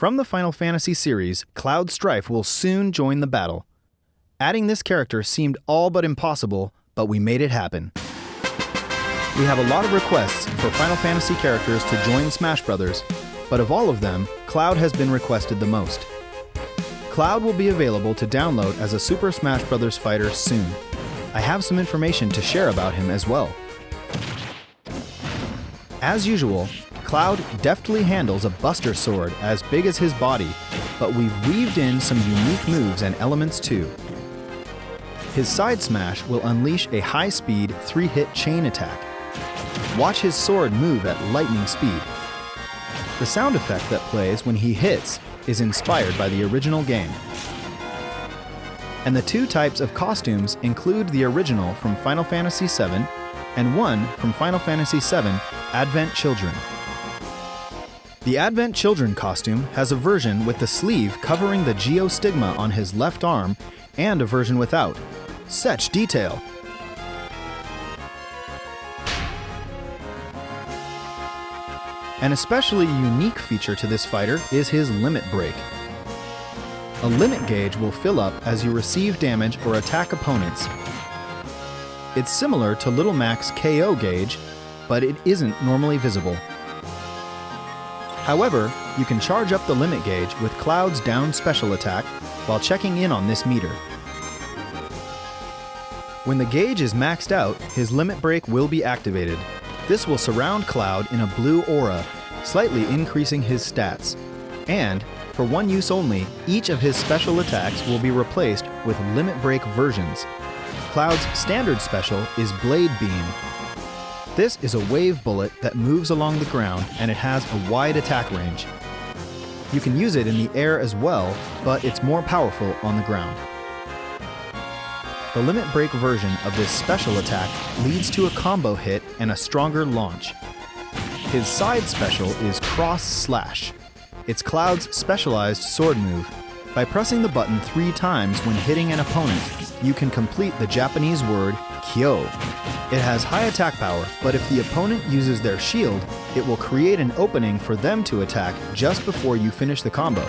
From the Final Fantasy series, Cloud Strife will soon join the battle. Adding this character seemed all but impossible, but we made it happen. We have a lot of requests for Final Fantasy characters to join Smash Bros., but of all of them, Cloud has been requested the most. Cloud will be available to download as a Super Smash Bros. Fighter soon. I have some information to share about him as well. As usual, Cloud deftly handles a Buster Sword as big as his body, but we've weaved in some unique moves and elements too. His side smash will unleash a high-speed 3-hit chain attack. Watch his sword move at lightning speed. The sound effect that plays when he hits is inspired by the original game. And the two types of costumes include the original from Final Fantasy VII and one from Final Fantasy VII Advent Children. The Advent Children costume has a version with the sleeve covering the geostigma on his left arm and a version without. Such detail! An especially unique feature to this fighter is his limit break. A limit gauge will fill up as you receive damage or attack opponents. It's similar to Little Mac's KO gauge, but it isn't normally visible. However, you can charge up the limit gauge with Cloud's down special attack while checking in on this meter. When the gauge is maxed out, his limit break will be activated. This will surround Cloud in a blue aura, slightly increasing his stats. And, for one use only, each of his special attacks will be replaced with limit break versions. Cloud's standard special is Blade Beam. This is a wave bullet that moves along the ground and it has a wide attack range. You can use it in the air as well, but it's more powerful on the ground. The limit break version of this special attack leads to a combo hit and a stronger launch. His side special is Cross Slash. It's Cloud's specialized sword move. By pressing the button 3 times when hitting an opponent, you can complete the Japanese word Kyo. It has high attack power, but if the opponent uses their shield, it will create an opening for them to attack just before you finish the combo.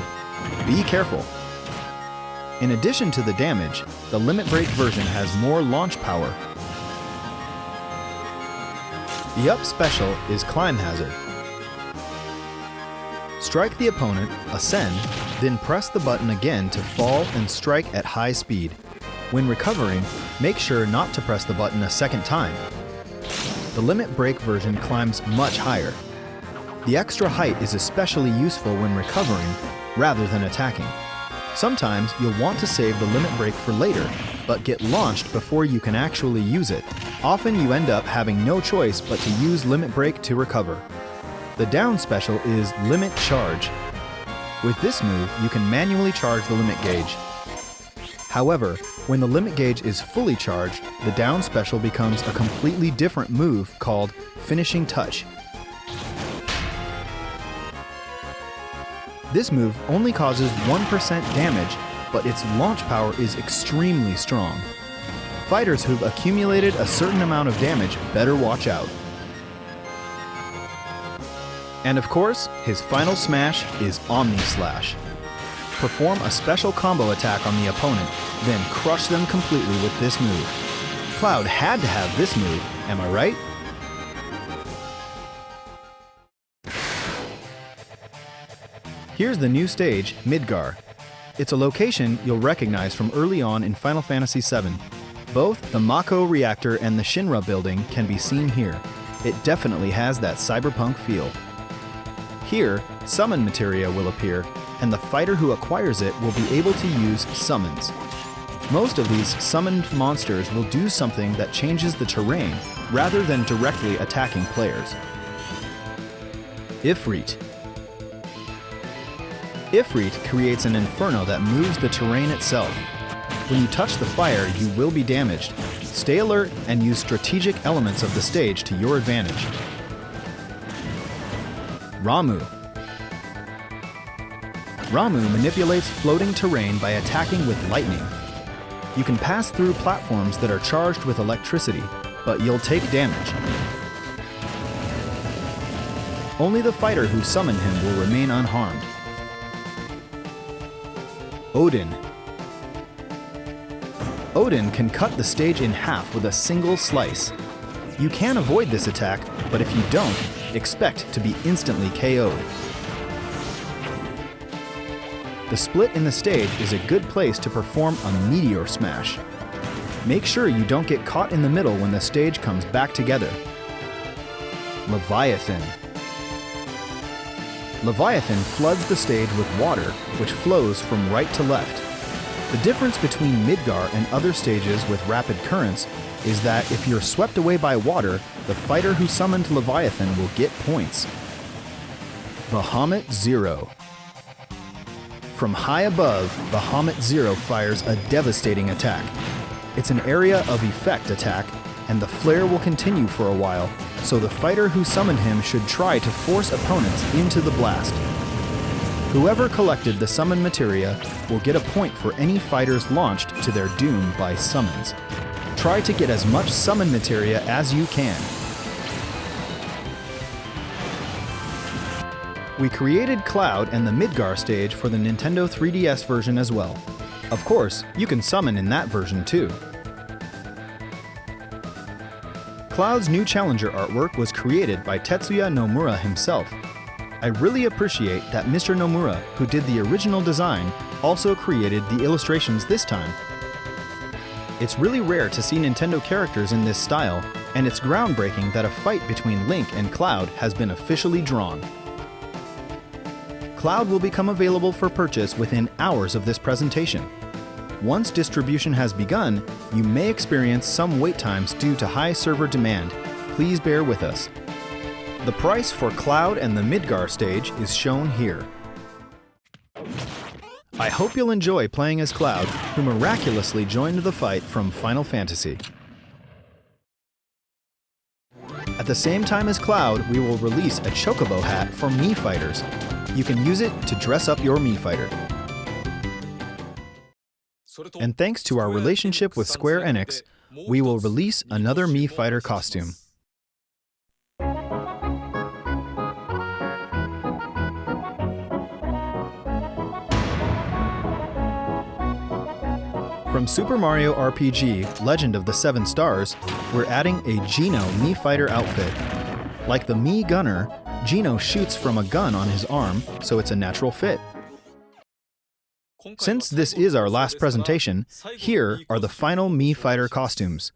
Be careful. In addition to the damage, the limit break version has more launch power. The up special is Climb Hazard. Strike the opponent, ascend, then press the button again to fall and strike at high speed. When recovering, make sure not to press the button a second time. The limit break version climbs much higher. The extra height is especially useful when recovering rather than attacking. Sometimes you'll want to save the limit break for later, but get launched before you can actually use it. Often you end up having no choice but to use limit break to recover. The down special is Limit Charge. With this move, you can manually charge the limit gauge. However, when the limit gauge is fully charged, the down special becomes a completely different move called Finishing Touch. This move only causes 1% damage, but its launch power is extremely strong. Fighters who've accumulated a certain amount of damage better watch out. And of course, his final smash is Omni Slash. Perform a special combo attack on the opponent, then crush them completely with this move. Cloud had to have this move, am I right? Here's the new stage, Midgar. It's a location you'll recognize from early on in Final Fantasy VII. Both the Mako reactor and the Shinra building can be seen here. It definitely has that cyberpunk feel. Here, summon materia will appear, and the fighter who acquires it will be able to use summons. Most of these summoned monsters will do something that changes the terrain rather than directly attacking players. Ifrit. Ifrit creates an inferno that moves the terrain itself. When you touch the fire, you will be damaged. Stay alert and use strategic elements of the stage to your advantage. Ramu. Ramu manipulates floating terrain by attacking with lightning. You can pass through platforms that are charged with electricity, but you'll take damage. Only the fighter who summoned him will remain unharmed. Odin. Odin can cut the stage in half with a single slice. You can avoid this attack, but if you don't, expect to be instantly KO'd. The split in the stage is a good place to perform a meteor smash. Make sure you don't get caught in the middle when the stage comes back together. Leviathan. Leviathan floods the stage with water, which flows from right to left. The difference between Midgar and other stages with rapid currents is that if you're swept away by water, the fighter who summoned Leviathan will get points. Bahamut Zero. From high above, Bahamut Zero fires a devastating attack. It's an area of effect attack, and the flare will continue for a while, so the fighter who summoned him should try to force opponents into the blast. Whoever collected the summon materia will get a point for any fighters launched to their doom by summons. Try to get as much summon materia as you can. We created Cloud and the Midgar stage for the Nintendo 3DS version as well. Of course, you can summon in that version too. Cloud's new challenger artwork was created by Tetsuya Nomura himself. I really appreciate that Mr. Nomura, who did the original design, also created the illustrations this time. It's really rare to see Nintendo characters in this style, and it's groundbreaking that a fight between Link and Cloud has been officially drawn. Cloud will become available for purchase within hours of this presentation. Once distribution has begun, you may experience some wait times due to high server demand. Please bear with us. The price for Cloud and the Midgar stage is shown here. I hope you'll enjoy playing as Cloud, who miraculously joined the fight from Final Fantasy. At the same time as Cloud, we will release a Chocobo Hat for Mii fighters. You can use it to dress up your Mii fighter. And thanks to our relationship with Square Enix, we will release another Mii fighter costume. From Super Mario RPG Legend of the Seven Stars, we're adding a Geno Mii fighter outfit. Like the Mii gunner, Geno shoots from a gun on his arm, so it's a natural fit. Since this is our last presentation, here are the final Mii fighter costumes.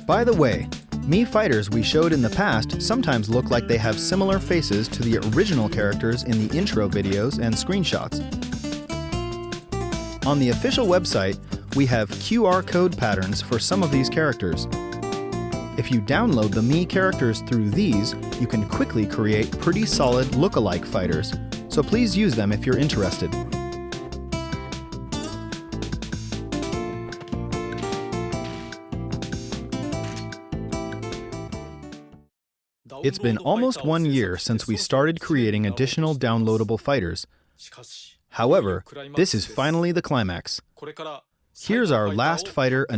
By the way, Mii fighters we showed in the past sometimes look like they have similar faces to the original characters in the intro videos and screenshots. On the official website, we have QR code patterns for some of these characters. If you download the Mii characters through these, you can quickly create pretty solid look-alike fighters, so please use them if you're interested. It's been almost 1 year since we started creating additional downloadable fighters. However, this is finally the climax. Here's our last fighter